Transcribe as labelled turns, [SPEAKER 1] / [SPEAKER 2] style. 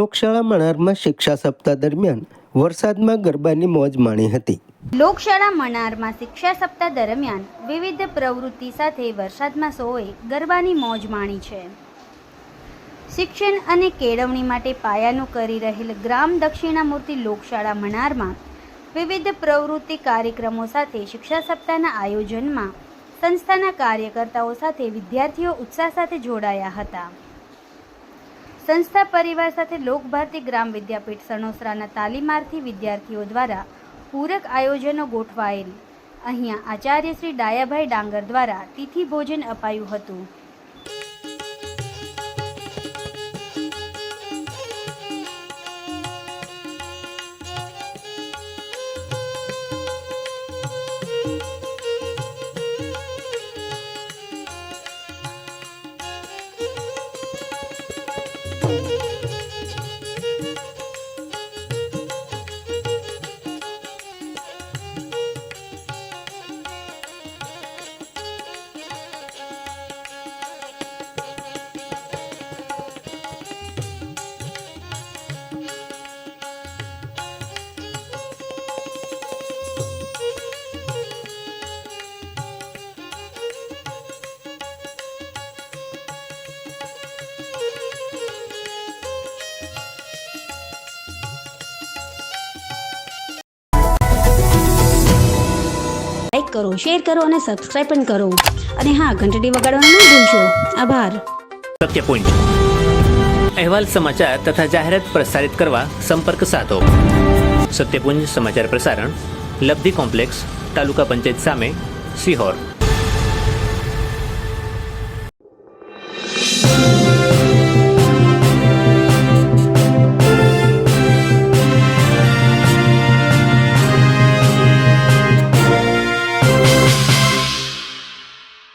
[SPEAKER 1] લોકશાળા મણારમાં શિક્ષા સપ્તાહ દરમિયાન વરસાદમાં ગરબાની મોજ માણી હતી।
[SPEAKER 2] લોકશાળા મણારમાં શિક્ષા સપ્તાહ દરમિયાન વિવિધ પ્રવૃત્તિ સાથે વરસાદમાં સૌએ ગરબાની મોજ માણી છે। શિક્ષણ અને કેળવણી માટે પાયાનું કરી રહેલ ગ્રામ દક્ષિણામૂર્તિ લોકશાળા મણારમાં વિવિધ પ્રવૃત્તિ કાર્યક્રમો સાથે શિક્ષા સપ્તાહના આયોજનમાં સંસ્થાના કાર્યકર્તાઓ સાથે વિદ્યાર્થીઓ ઉત્સાહ સાથે જોડાયા હતા। સંસ્થા પરિવાર સાથે લોકભારતી ગ્રામ વિદ્યાપીઠ સણોસરાના તાલીમાર્થી વિદ્યાર્થીઓ દ્વારા પૂરક આયોજનો ગોઠવાયેલ। અહીંયા આચાર્ય શ્રી ડાયાભાઈ ડાંગર દ્વારા તિથિ ભોજન અપાયું હતું।
[SPEAKER 3] લાઈક કરો, શેર કરો અને સબસ્ક્રાઇબ પણ કરો અને હા, ઘંટડી વગાડવાનું ન ભૂલશો। આભાર।
[SPEAKER 4] સત્યપુંજ અહેવાલ, સમાચાર તથા જાહેરાત પ્રસારિત કરવા સંપર્ક સાધો। સત્યપુંજ સમાચાર પ્રસારણ, લબ્ધિ કોમ્પ્લેક્સ, તાલુકા પંચાયત સામે, સિહોર।